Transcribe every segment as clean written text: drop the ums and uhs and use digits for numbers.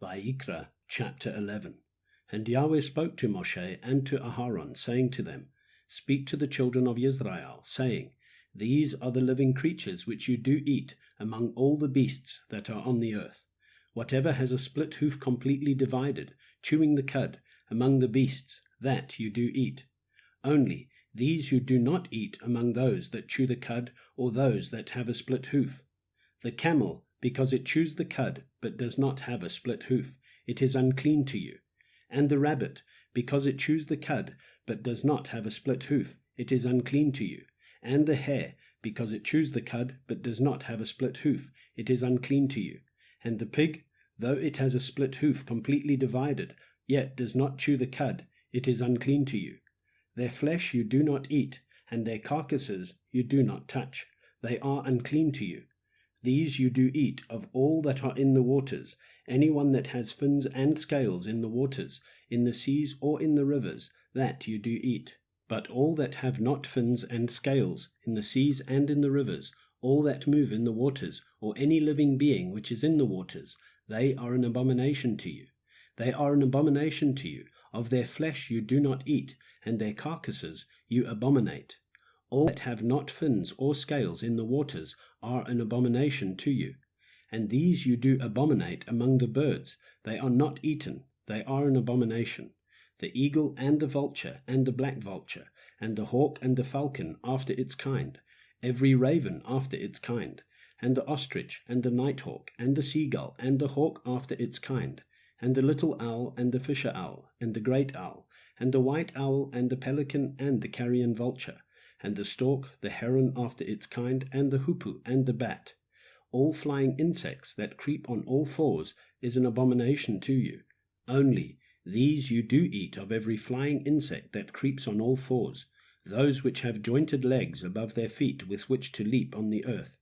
Wayyiqra chapter 11. And Yahweh spoke to Moshe and to Aharon, saying to them, Speak to the children of Israel, saying, These are the living creatures which you do eat among all the beasts that are on the earth. Whatever has a split hoof completely divided, chewing the cud, among the beasts, that you do eat. Only these you do not eat among those that chew the cud, or those that have a split hoof. The camel, because it chews the cud, but does not have a split hoof, it is unclean to you. And the rabbit, because it chews the cud, but does not have a split hoof, it is unclean to you. And the hare, because it chews the cud, but does not have a split hoof, it is unclean to you. And the pig, though it has a split hoof completely divided, yet does not chew the cud, it is unclean to you. Their flesh you do not eat, and their carcasses you do not touch. They are unclean to you. These you do eat of all that are in the waters, any one that has fins and scales in the waters, in the seas or in the rivers, that you do eat. But all that have not fins and scales, in the seas and in the rivers, all that move in the waters, or any living being which is in the waters, they are an abomination to you. They are an abomination to you. Of their flesh you do not eat, and their carcasses you abominate. All that have not fins or scales in the waters are an abomination to you. And these you do abominate among the birds. They are not eaten, they are an abomination. The eagle and the vulture and the black vulture, and the hawk and the falcon after its kind, every raven after its kind, and the ostrich and the nighthawk and the seagull and the hawk after its kind, and the little owl and the fisher owl and the great owl, and the white owl and the pelican and the carrion vulture, and the stork, the heron after its kind, and the hoopoe and the bat. All flying insects that creep on all fours is an abomination to you. Only these you do eat of every flying insect that creeps on all fours, those which have jointed legs above their feet with which to leap on the earth.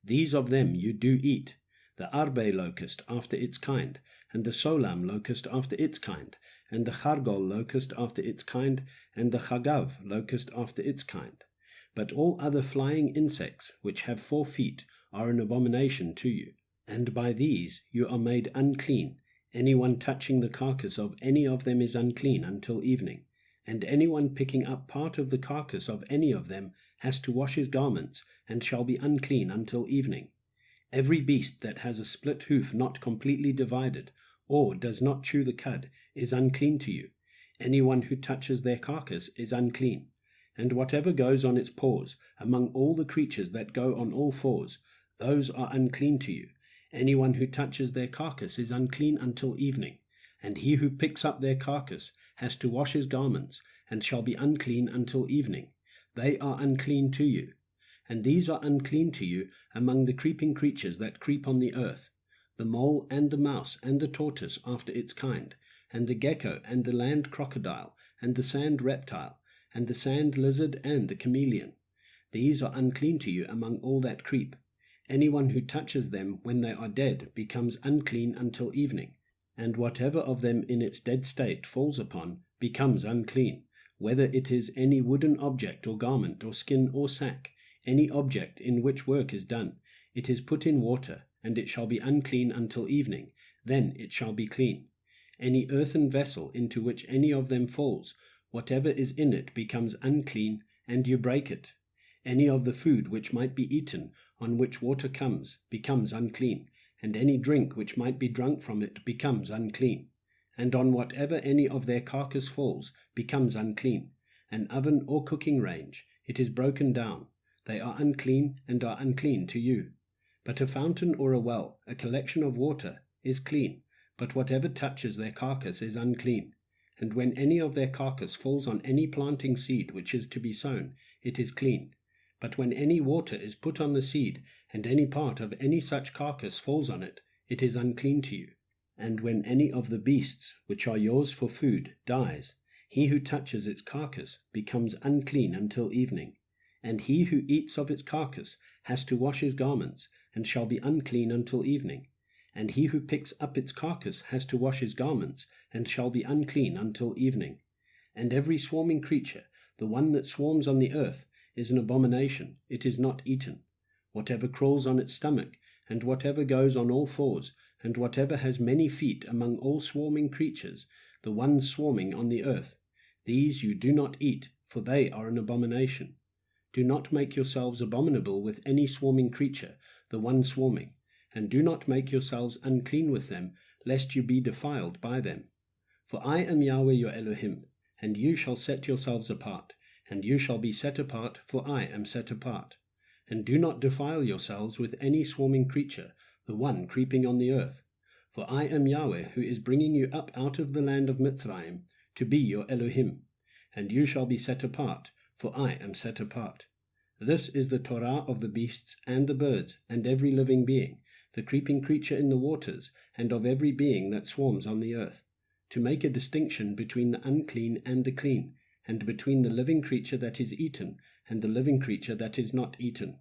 These of them you do eat, the arbe locust after its kind, and the solam locust after its kind, and the chargol locust after its kind, and the chagav locust after its kind. But all other flying insects which have 4 feet are an abomination to you, and by these you are made unclean. Anyone touching the carcass of any of them is unclean until evening, and anyone picking up part of the carcass of any of them has to wash his garments, and shall be unclean until evening. Every beast that has a split hoof not completely divided, or does not chew the cud, is unclean to you. Anyone who touches their carcass is unclean. And whatever goes on its paws, among all the creatures that go on all fours, those are unclean to you. Anyone who touches their carcass is unclean until evening. And he who picks up their carcass has to wash his garments, and shall be unclean until evening. They are unclean to you. And these are unclean to you among the creeping creatures that creep on the earth, the mole and the mouse and the tortoise after its kind, and the gecko and the land crocodile, and the sand reptile, and the sand lizard and the chameleon. These are unclean to you among all that creep. Anyone who touches them when they are dead becomes unclean until evening, and whatever of them in its dead state falls upon becomes unclean, whether it is any wooden object or garment or skin or sack, any object in which work is done. It is put in water, and it shall be unclean until evening, then it shall be clean. Any earthen vessel into which any of them falls, whatever is in it becomes unclean, and you break it. Any of the food which might be eaten, on which water comes, becomes unclean, and any drink which might be drunk from it becomes unclean. And on whatever any of their carcass falls, becomes unclean. An oven or cooking range, it is broken down. They are unclean, and are unclean to you. But a fountain or a well, a collection of water, is clean, but whatever touches their carcass is unclean. And when any of their carcass falls on any planting seed which is to be sown, it is clean. But when any water is put on the seed, and any part of any such carcass falls on it, it is unclean to you. And when any of the beasts which are yours for food dies, he who touches its carcass becomes unclean until evening. And he who eats of its carcass has to wash his garments, and shall be unclean until evening. And he who picks up its carcass has to wash his garments, and shall be unclean until evening. And every swarming creature, the one that swarms on the earth, is an abomination, it is not eaten. Whatever crawls on its stomach, and whatever goes on all fours, and whatever has many feet among all swarming creatures, the ones swarming on the earth, these you do not eat, for they are an abomination. Do not make yourselves abominable with any swarming creature, the one swarming, and do not make yourselves unclean with them, lest you be defiled by them. For I am Yahweh your Elohim, and you shall set yourselves apart, and you shall be set apart, for I am set apart. And do not defile yourselves with any swarming creature, the one creeping on the earth. For I am Yahweh, who is bringing you up out of the land of Mitzrayim, to be your Elohim. And you shall be set apart, for I am set apart. This is the Torah of the beasts and the birds, and every living being, the creeping creature in the waters, and of every being that swarms on the earth, to make a distinction between the unclean and the clean, and between the living creature that is eaten and the living creature that is not eaten.